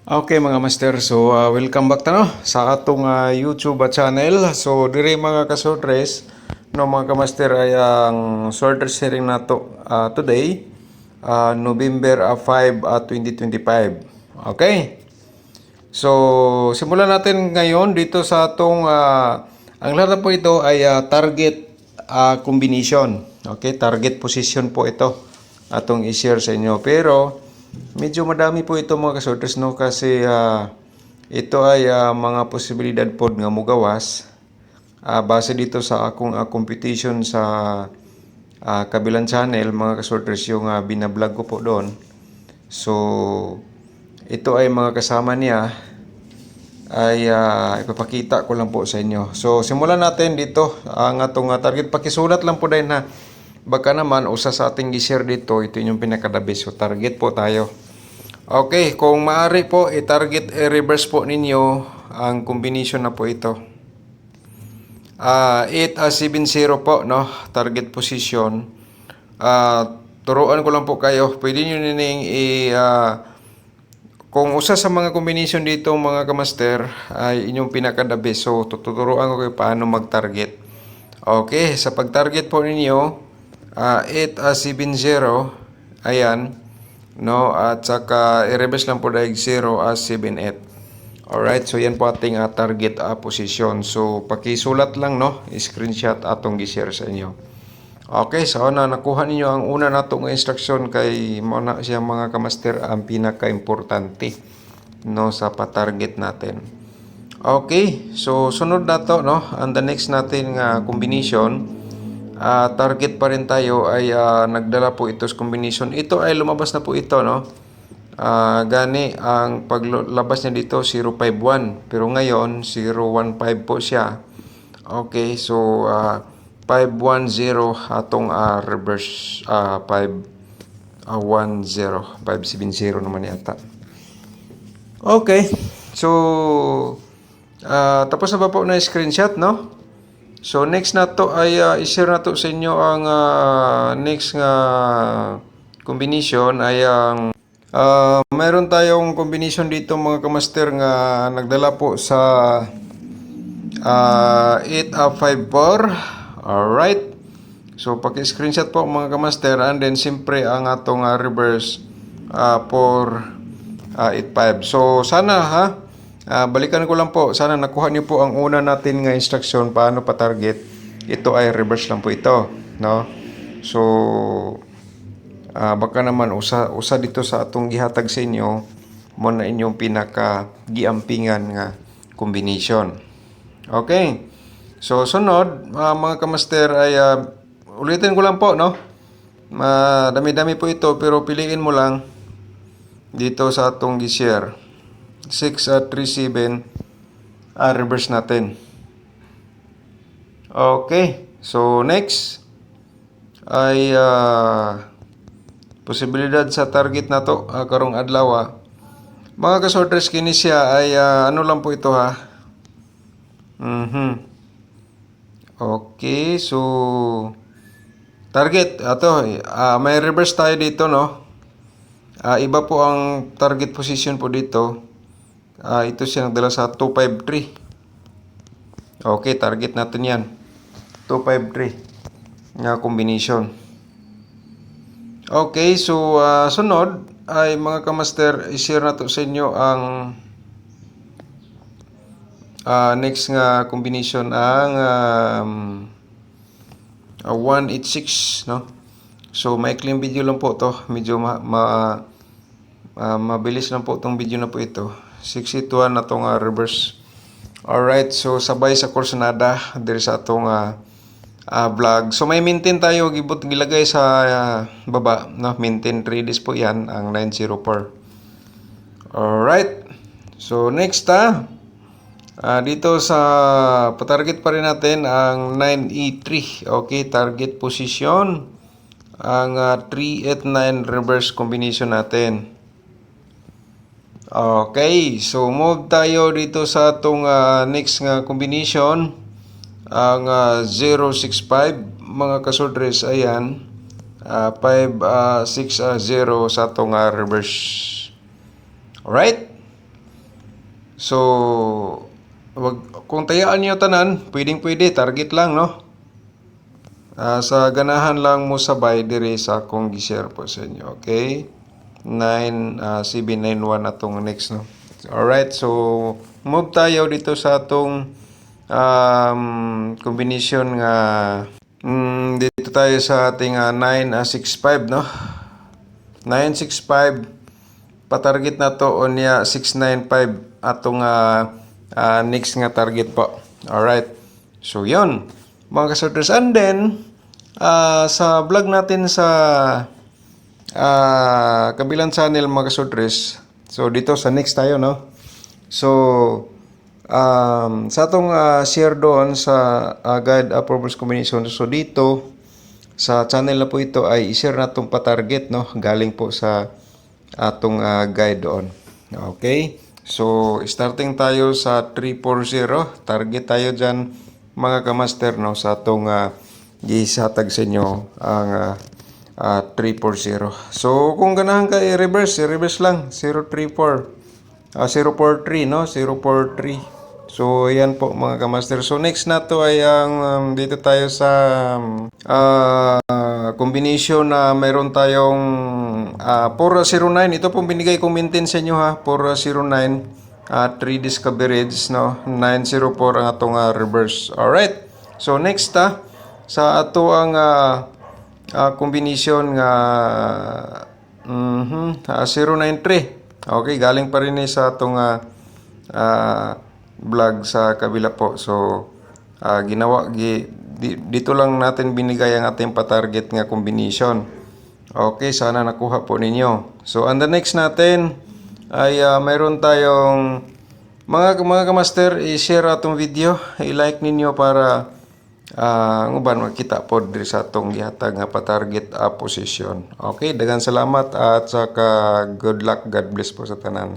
Okay mga master, so welcome back tano sa atong YouTube channel. So diri mga kasordres no mga kamaster ay ang sorters hearing nato today November 5, 2025. Okay. So simulan natin ngayon dito sa atong ang lahat po ito ay target combination. Okay, target position po ito atong i-share sa inyo. Pero medyo madami po ito mga kasorters no kasi ito ay mga posibilidad pod nga mugawas base dito sa akong competition sa kabilang channel mga kasorters yung binablog ko po doon. So ito ay mga kasama niya ay ipapakita ko lang po sa inyo. So simulan natin dito ang atong target. Pakisulat lang po din na baka naman usa sa ating i-share dito, ito yung pinakadabis. So target po tayo. Okay, kung maaari po i-target reverse po ninyo ang combination na po ito. 8-7-0 po no, target position. Turuan ko lang po kayo. Pwede niyo nining kung usa sa mga combination dito mga kamaster ay inyong pinakadabis. So tuturuan ko kayo paano mag-target. Okay, sa pag-target po ninyo 8-7-0 ayan no, at saka i-reverse lang po dahil 0-7-8. Alright, so yan po ating target position. So pakisulat lang no, screenshot atong gi-share sa inyo. Okay, so nakuha ninyo ang una nato nga instruction kay mo na siya mga kamaster ang pinaka-importante no sa pa-target natin. Okay, so sunod na to no, and the next natin nga combination target pa rin tayo ay nagdala po ito sa combination. Ito ay lumabas na po ito no. Gani ang paglabas niya dito 051 pero ngayon 015 po siya. Okay, so 510 atong reverse 510 570 naman yata. Okay, so tapos na ba po na screenshot no? So next na to ay i-share na to sa inyo ang next nga combination ay ang mayroon tayong combination dito mga kamaster nga nagdala po sa 8-5-4. Alright. So paki-screenshot po mga kamaster, and then siyempre ang atong reverse 4-8-5. So sana balikan ko lang po, sana nakuha niyo po ang una natin nga instruction paano pa-target. Ito ay reverse lang po ito, no? So baka naman usa dito sa atong gihatag sa inyo mo na inyong pinaka giampingan nga combination. Okay. So sunod mga kamaster ay ulitin ko lang po no. Madami-dami po ito pero piliin mo lang dito sa atong gi-share. 6-3-7 reverse natin. Okay. So next ay posibilidad sa target na to karong adlaw. Mga kasorters kini siya ay ano lang po ito ha. Okay, so target ato may reverse tayo dito no. Iba po ang target position po dito. Ito siya nagdala sa 253. Okay, target natin yan. 253 nga combination. Okay, so sunod ay mga kamaster, i-share na to sa inyo ang next nga combination ang 186 no. So maikling video lang po to, medyo mabilis lang po tong video na po ito. 681 na tong reverse. Alright, so sabay sa Corsonada diri sa atong vlog. So may maintain tayo gilagay sa baba no, maintain 3 days po yan ang 904. Alright, so next dito sa patarget pa rin natin ang 9E3. Okay, target position ang 389 reverse combination natin. Okay, so move tayo dito sa atong next nga combination ang 065 mga kasordres ayan 560 sa atong reverse. Alright. So kung tayaan niyo tanan, pwedeng-pwede target lang no. Sa ganahan lang mo sabay diri sa akong gi-share po sa inyo. Okay? 9791 atong next no. Alright, so move tayo dito sa atong combination nga dito tayo sa ating 965 no. 965 patarget na to onya 695 atong next nga target po. Alright. So yun mga kasorters, and then sa vlog natin sa kabilang channel mga kasorters, so dito sa next tayo no. So sa atong share doon sa guide approvals combination, so dito sa channel na po ito ay i-share natong pa-target no, galing po sa atong guide doon. Okay, so starting tayo sa 340, target tayo dyan mga kamaster no, sa atong gisatag sa inyo ang 340. So kung ganahan ka i-reverse lang 034 043 no, 043. So ayan po mga kamaster. So next na to ay ang dito tayo sa combination na meron tayong 409. Ito pong binigay kong maintain sa inyo ha, 409. 3 disc coverage no, 904 ang atong reverse. Alright, so next sa ato ang combination nga 093. Okay, galing pa rin sa atong vlog sa kabila po. So dito lang natin binigay ang ating pa-target nga combination. Okay, sana nakuha po ninyo. So on the next natin ay mayroon tayong mga kamaster, i-share atong video, i-like ninyo para nguban makita po diri sa atong gihatag nga pa-target position. Okay, daghang salamat at saka good luck, God bless po sa tanan.